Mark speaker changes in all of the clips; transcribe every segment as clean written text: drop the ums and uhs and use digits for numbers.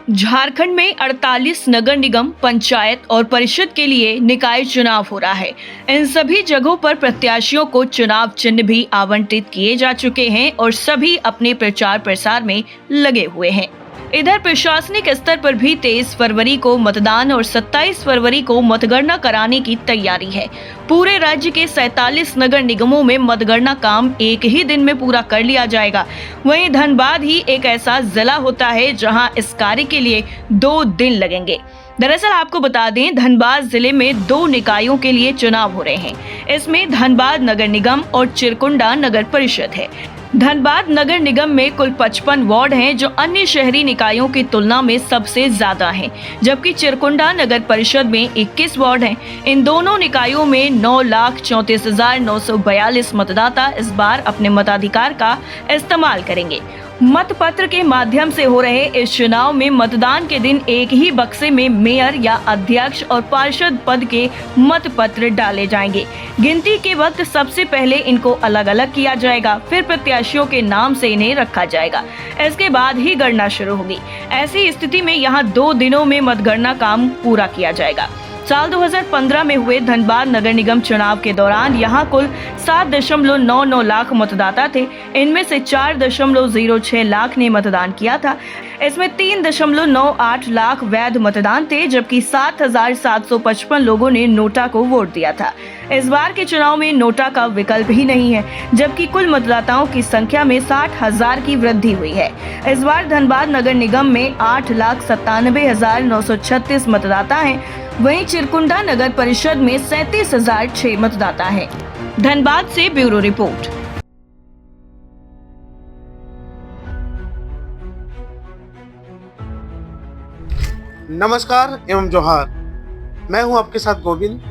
Speaker 1: झारखंड में 48 नगर निगम, पंचायत और परिषद के लिए निकाय चुनाव हो रहा है। इन सभी जगहों पर प्रत्याशियों को चुनाव चिन्ह भी आवंटित किए जा चुके हैं और सभी अपने प्रचार प्रसार में लगे हुए हैं। इधर प्रशासनिक स्तर पर भी 23 फरवरी को मतदान और 27 फरवरी को मतगणना कराने की तैयारी है। पूरे राज्य के 47 नगर निगमों में मतगणना काम एक ही दिन में पूरा कर लिया जाएगा। वहीं धनबाद ही एक ऐसा जिला होता है जहां इस कार्य के लिए 2 दिन लगेंगे। दरअसल आपको बता दें, धनबाद जिले में 2 निकायों के लिए चुनाव हो रहे हैं। इसमें धनबाद नगर निगम और चिरकुंडा नगर परिषद है। धनबाद नगर निगम में कुल 55 वार्ड हैं, जो अन्य शहरी निकायों की तुलना में सबसे ज्यादा हैं, जबकि चिरकुंडा नगर परिषद में 21 वार्ड हैं। इन दोनों निकायों में 9,34,942 मतदाता इस बार अपने मताधिकार का इस्तेमाल करेंगे। मतपत्र के माध्यम से हो रहे इस चुनाव में मतदान के दिन एक ही बक्से में मेयर या अध्यक्ष और पार्षद पद के मतपत्र डाले जाएंगे। गिनती के वक्त सबसे पहले इनको अलग अलग किया जाएगा, फिर प्रत्याशियों के नाम से इन्हें रखा जाएगा। इसके बाद ही गणना शुरू होगी। ऐसी स्थिति में यहाँ 2 दिनों में मतगणना काम पूरा किया जाएगा। साल 2015 में हुए धनबाद नगर निगम चुनाव के दौरान यहाँ कुल 7.99 लाख मतदाता थे। इनमें से 4.06 लाख ने मतदान किया था। इसमें 3.98 लाख वैध मतदान थे, जबकि 7,755 लोगों ने नोटा को वोट दिया था। इस बार के चुनाव में नोटा का विकल्प ही नहीं है, जबकि कुल मतदाताओं की संख्या में 60,000 की वृद्धि हुई है। इस बार धनबाद नगर निगम में 8,97,936 मतदाता हैं। वहीं चिरकुंडा नगर परिषद में 37,006 मतदाता हैं। धनबाद से ब्यूरो रिपोर्ट।
Speaker 2: नमस्कार एवं जोहार, मैं हूं आपके साथ गोविंद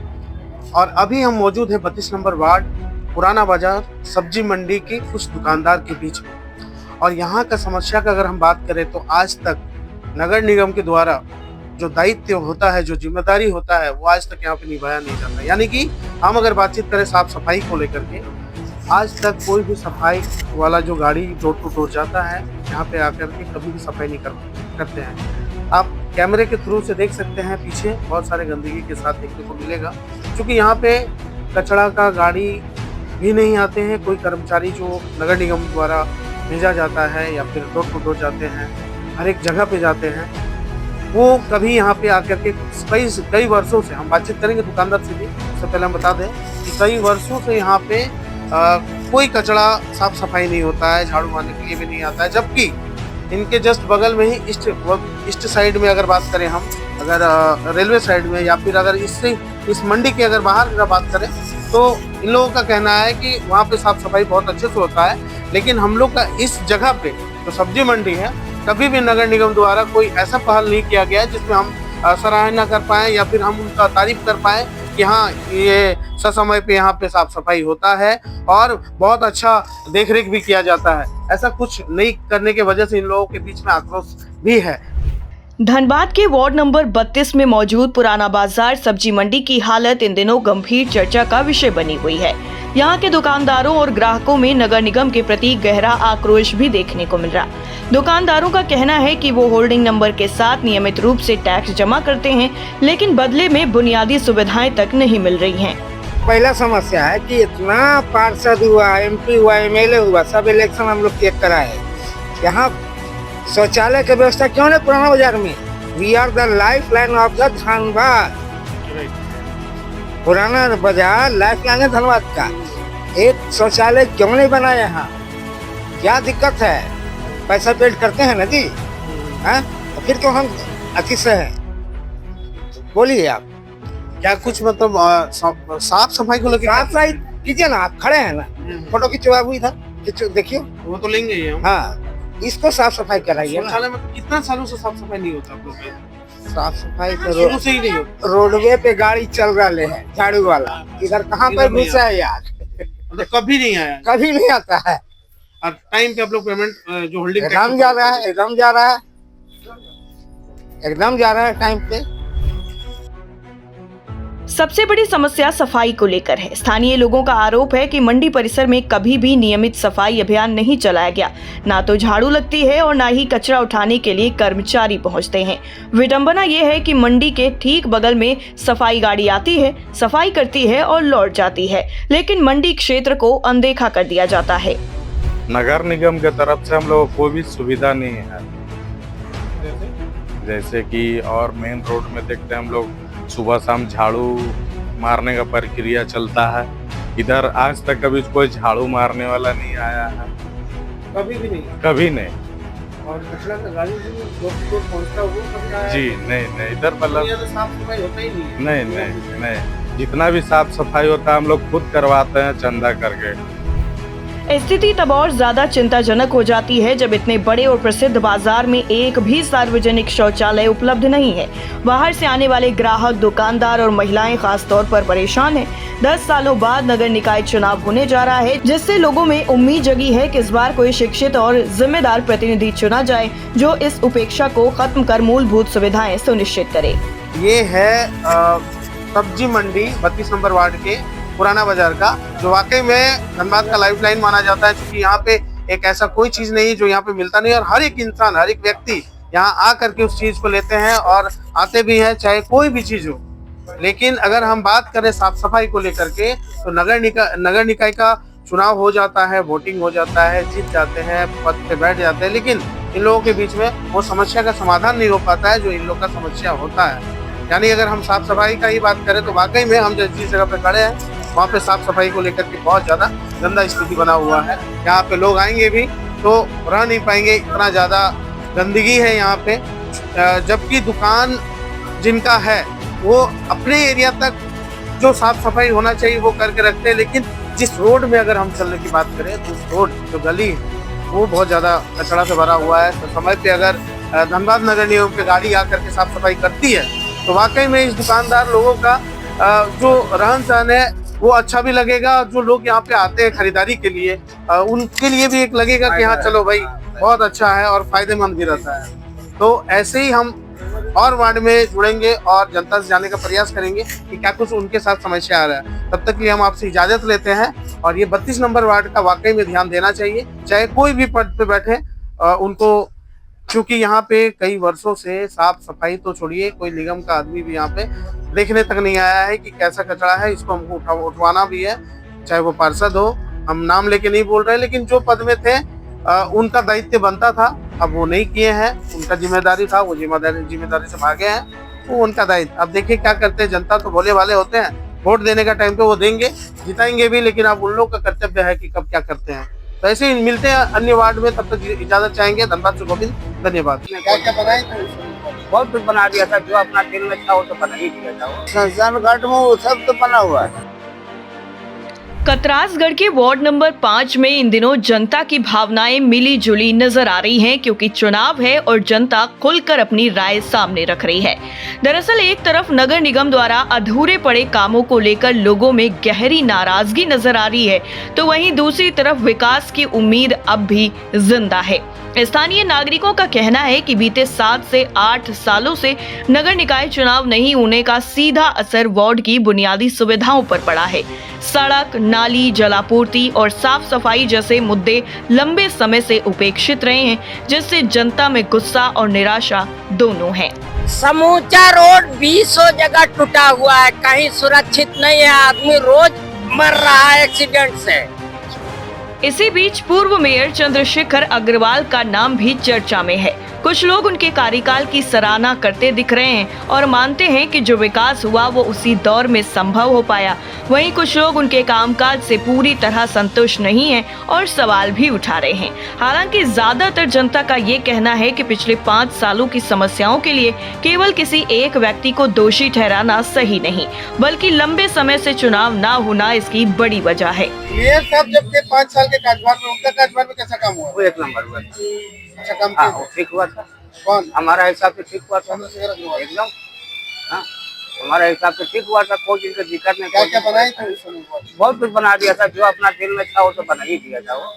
Speaker 2: और अभी हम मौजूद हैं 32 नंबर वार्ड पुराना बाजार सब्जी मंडी के कुछ दुकानदार के बीच में। और यहाँ का समस्या का अगर हम बात करें तो आज तक नगर निगम के द्वारा जो दायित्व होता है, जो जिम्मेदारी होता है, वो आज तक यहाँ पे निभाया नहीं जाता। यानी कि हम अगर बातचीत करें साफ सफाई को लेकर के, आज तक कोई भी सफाई वाला जो गाड़ी डोर टू डोर जाता है यहाँ पे आकर के कभी भी सफाई नहीं करते हैं। आप कैमरे के थ्रू से देख सकते हैं, पीछे बहुत सारे गंदगी के साथ देखने को मिलेगा, क्योंकि यहाँ पे कचरा का गाड़ी भी नहीं आते हैं। कोई कर्मचारी जो नगर निगम द्वारा भेजा जाता है या फिर डोर टू डोर जाते हैं, हर एक जगह पे जाते हैं, वो कभी यहाँ पे आकर के कई वर्षों से, हम बातचीत करेंगे दुकानदार से भी, उससे पहले हम बता दें कि कई वर्षों से यहाँ पे कोई कचरा साफ सफाई नहीं होता है, झाड़ू मारने के लिए भी नहीं आता है। जबकि इनके जस्ट बगल में ही ईस्ट साइड में अगर बात करें हम, अगर रेलवे साइड में या फिर अगर इस मंडी के अगर बाहर अगर बात करें, तो इन लोगों का कहना है कि वहाँ पे साफ सफाई बहुत अच्छे से होता है। लेकिन हम लोग का इस जगह पे जो सब्जी मंडी है, कभी भी नगर निगम द्वारा कोई ऐसा पहल नहीं किया गया जिसमें हम सराहना कर पाएँ या फिर हम उनका तारीफ कर पाएँ कि हाँ, ये ससमय पे यहाँ पे साफ सफाई होता है और बहुत अच्छा देखरेख भी किया जाता है। ऐसा कुछ नहीं करने की वजह से इन लोगों के बीच में आक्रोश भी है।
Speaker 1: धनबाद के वार्ड नंबर 32 में मौजूद पुराना बाजार सब्जी मंडी की हालत इन दिनों गंभीर चर्चा का विषय बनी हुई है। यहाँ के दुकानदारों और ग्राहकों में नगर निगम के प्रति गहरा आक्रोश भी देखने को मिल रहा। दुकानदारों का कहना है कि वो होल्डिंग नंबर के साथ नियमित रूप से टैक्स जमा करते हैं, लेकिन बदले में बुनियादी सुविधाएं तक नहीं मिल रही हैं।
Speaker 3: पहला समस्या है कि इतना पार्षद हुआ, MP हुआ, MLA हुआ, सब इलेक्शन हम लोग चेक कराए। यहाँ शौचालय की व्यवस्था क्यों नहीं पुराना बाजार में? We are the life line of the Dhanbad. पुराना बाजार लाइफ लाइन है धनबाद का। एक शौचालय क्यों नहीं बना यहाँ? क्या दिक्कत है? पैसा पेड करते हैं ना जी, हाँ? तो फिर क्यों हम अच्छी से हैं? बोलिए आप।
Speaker 2: क्या कुछ मतलब साफ सफाई को लेकर?
Speaker 3: साफ सफाई कीजिए ना, आप खड़े हैं ना, फोटो खिंचवा हुई था, देखिए
Speaker 2: वो तो लेंगे ही हम।
Speaker 3: हाँ, इसको साफ सफाई कराइए ना।
Speaker 2: शौचालय में कितना सालों से साफ सफाई नहीं होता आप लोग के?
Speaker 3: साफ सफाई तो
Speaker 2: शुरू से ही नहीं होता।
Speaker 3: रोडवे पे गाड़ी चल रहे हैं, झाड़ू वाला इधर कहाँ पर घुसा है यार?
Speaker 2: मतलब कभी नहीं आया?
Speaker 3: कभी नहीं आता है।
Speaker 2: और टाइम पे आप लोग पेमेंट जो होल्डिंग
Speaker 3: एकदम जा रहा है, एकदम जा रहा है, एकदम जा रहा है टाइम पे।
Speaker 1: सबसे बड़ी समस्या सफाई को लेकर है। स्थानीय लोगों का आरोप है कि मंडी परिसर में कभी भी नियमित सफाई अभियान नहीं चलाया गया। ना तो झाड़ू लगती है और ना ही कचरा उठाने के लिए कर्मचारी पहुंचते हैं। विडंबना ये है कि मंडी के ठीक बगल में सफाई गाड़ी आती है, सफाई करती है और लौट जाती है, लेकिन मंडी क्षेत्र को अनदेखा कर दिया जाता है।
Speaker 4: नगर निगम के तरफ से हम लोगों को कोई भी सुविधा नहीं है। जैसे कि और मेन रोड में देखते हैं हम लोग सुबह शाम झाड़ू मारने का प्रक्रिया चलता है। इधर आज तक कभी कोई झाड़ू मारने वाला नहीं आया है,
Speaker 2: कभी भी नहीं।
Speaker 4: कभी नहीं।
Speaker 2: और कचरा का गाड़ी जो पहुंचता है वो कभी आया?
Speaker 4: जी नहीं, इधर मतलब
Speaker 2: साफ सफाई होता ही नहीं है।
Speaker 4: नहीं। जितना भी साफ सफाई होता है हम लोग खुद करवाते हैं चंदा करके।
Speaker 1: स्थिति तब और ज्यादा चिंताजनक हो जाती है जब इतने बड़े और प्रसिद्ध बाजार में एक भी सार्वजनिक शौचालय उपलब्ध नहीं है। बाहर से आने वाले ग्राहक, दुकानदार और महिलाएं खास तौर पर परेशान हैं। 10 सालों बाद नगर निकाय चुनाव होने जा रहा है, जिससे लोगों में उम्मीद जगी है कि इस बार कोई शिक्षित और जिम्मेदार प्रतिनिधि चुना जाए जो इस उपेक्षा को खत्म कर मूलभूत सुविधाएं सुनिश्चित करे।
Speaker 2: ये है सब्जी मंडी 32 नंबर वार्ड के पुराना बाजार का, जो वाकई में धनबाद का लाइफलाइन माना जाता है, क्योंकि यहाँ पे एक ऐसा कोई चीज नहीं जो यहाँ पे मिलता नहीं, और हर एक इंसान, हर एक व्यक्ति यहाँ आ करके उस चीज को लेते हैं और आते भी हैं, चाहे कोई भी चीज हो। लेकिन अगर हम बात करें साफ सफाई को लेकर के, तो नगर निकाय का चुनाव हो जाता है, वोटिंग हो जाता है, जीत जाते हैं, पद पे बैठ जाते हैं, लेकिन इन लोगों के बीच में वो समस्या का समाधान नहीं हो पाता है जो इन लोगों का समस्या होता है। यानी अगर हम साफ सफाई का ही बात करें तो वाकई में हम जिस जगह पे खड़े हैं वहाँ पे साफ सफाई को लेकर के बहुत ज्यादा गंदा स्थिति बना हुआ है। यहाँ पे लोग आएंगे भी तो रह नहीं पाएंगे, इतना ज्यादा गंदगी है यहाँ पे। जबकि दुकान जिनका है वो अपने एरिया तक जो साफ सफाई होना चाहिए वो करके रखते हैं, लेकिन जिस रोड में अगर हम चलने की बात करें तो उस रोड जो गली है वो बहुत ज्यादा कचरा से भरा हुआ है। तो समय पे अगर धनबाद नगर निगम की गाड़ी आकर के साफ सफाई करती है तो वाकई में इस दुकानदार लोगों का जो रहन सहन है वो अच्छा भी लगेगा। जो लोग यहाँ पे आते हैं खरीदारी के लिए उनके लिए भी एक लगेगा कि हाँ चलो भाई बहुत अच्छा है और फायदेमंद भी रहता है। तो ऐसे ही हम और वार्ड में जुड़ेंगे और जनता से जानने का प्रयास करेंगे कि क्या कुछ उनके साथ समस्या आ रहा है। तब तक के लिए हम आपसे इजाजत लेते हैं और ये 32 नंबर वार्ड का वाकई में ध्यान देना चाहिए, चाहे कोई भी पद पे बैठे उनको, क्योंकि यहाँ पे कई वर्षों से साफ सफाई तो छोड़िए, कोई निगम का आदमी भी यहाँ पे देखने तक नहीं आया है कि कैसा कचरा है, इसको हमको उठवाना भी है। चाहे वो पार्षद हो, हम नाम लेके नहीं बोल रहे, लेकिन जो पद में थे उनका दायित्व बनता था, अब वो नहीं किए हैं। उनका जिम्मेदारी था, वो जिम्मेदारी से भागे हैं, वो उनका दायित्व। अब देखिए क्या करते हैं, जनता तो भोले वाले होते हैं, वोट देने का टाइम पे वो देंगे, जिताएंगे भी, लेकिन अब उन लोग का कर्तव्य है कि कब क्या करते हैं। तो ऐसे ही मिलते हैं अन्य वार्ड में, तब तक इजाजत चाहेंगे। धनबाद से गोविंद, धन्यवाद। क्या क्या बनाए?
Speaker 3: बहुत कुछ बना दिया था, जो अपना दिल में था वो तो बना ही दिया था। संस्थान घाट में वो सब तो बना हुआ है।
Speaker 1: कतरासगढ़ के वार्ड नंबर 5 में इन दिनों जनता की भावनाएं मिली जुली नजर आ रही हैं, क्योंकि चुनाव है और जनता खुलकर अपनी राय सामने रख रही है। दरअसल एक तरफ नगर निगम द्वारा अधूरे पड़े कामों को लेकर लोगों में गहरी नाराजगी नजर आ रही है, तो वहीं दूसरी तरफ विकास की उम्मीद अब भी जिंदा है। स्थानीय नागरिकों का कहना है कि बीते 7 से 8 सालों से नगर निकाय चुनाव नहीं होने का सीधा असर वार्ड की बुनियादी सुविधाओं पर पड़ा है। सड़क, नाली, जलापूर्ति और साफ सफाई जैसे मुद्दे लंबे समय से उपेक्षित रहे हैं, जिससे जनता में गुस्सा और निराशा दोनों है।
Speaker 5: समूचा रोड 20 जगह टूटा हुआ है, कहीं सुरक्षित नहीं है, आदमी रोज मर रहा है एक्सीडेंट से।
Speaker 1: इसी बीच पूर्व मेयर चंद्रशेखर अग्रवाल का नाम भी चर्चा में है। कुछ लोग उनके कार्यकाल की सराहना करते दिख रहे हैं और मानते हैं कि जो विकास हुआ वो उसी दौर में संभव हो पाया। वहीं कुछ लोग उनके कामकाज से पूरी तरह संतुष्ट नहीं हैं और सवाल भी उठा रहे हैं। हालांकि ज्यादातर जनता का ये कहना है कि पिछले 5 सालों की समस्याओं के लिए केवल किसी एक व्यक्ति को दोषी ठहराना सही नहीं, बल्कि लंबे समय से चुनाव न होना इसकी बड़ी वजह है।
Speaker 2: ये सब जब 5 साल के कार्यकाल में, उनका कार्यकाल में कैसा काम हुआ?
Speaker 3: वो 1 नंबर हुआ।
Speaker 2: अच्छा काम
Speaker 3: हाँ,
Speaker 2: किया?
Speaker 3: ठीक हुआ था।
Speaker 2: कौन?
Speaker 3: हमारा हिसाब से ठीक हुआ था एकदम। हाँ,
Speaker 5: हमारे हिसाब से ठीक हुआ था, कोई चीज की दिक्कत नहीं।
Speaker 2: क्या क्या बनाए थे उस समय?
Speaker 5: बहुत कुछ बना दिया था, जो अपना दिल में था वो तो बना ही दिया था वो।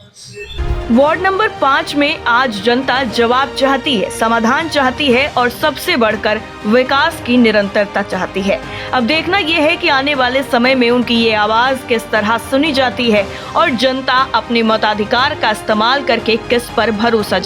Speaker 1: वार्ड नंबर 5 में आज जनता जवाब चाहती है, समाधान चाहती है और सबसे बढ़कर विकास की निरंतरता चाहती है। अब देखना यह है कि आने वाले समय में उनकी ये आवाज किस तरह सुनी जाती है और जनता अपने मताधिकार का इस्तेमाल करके किस पर भरोसा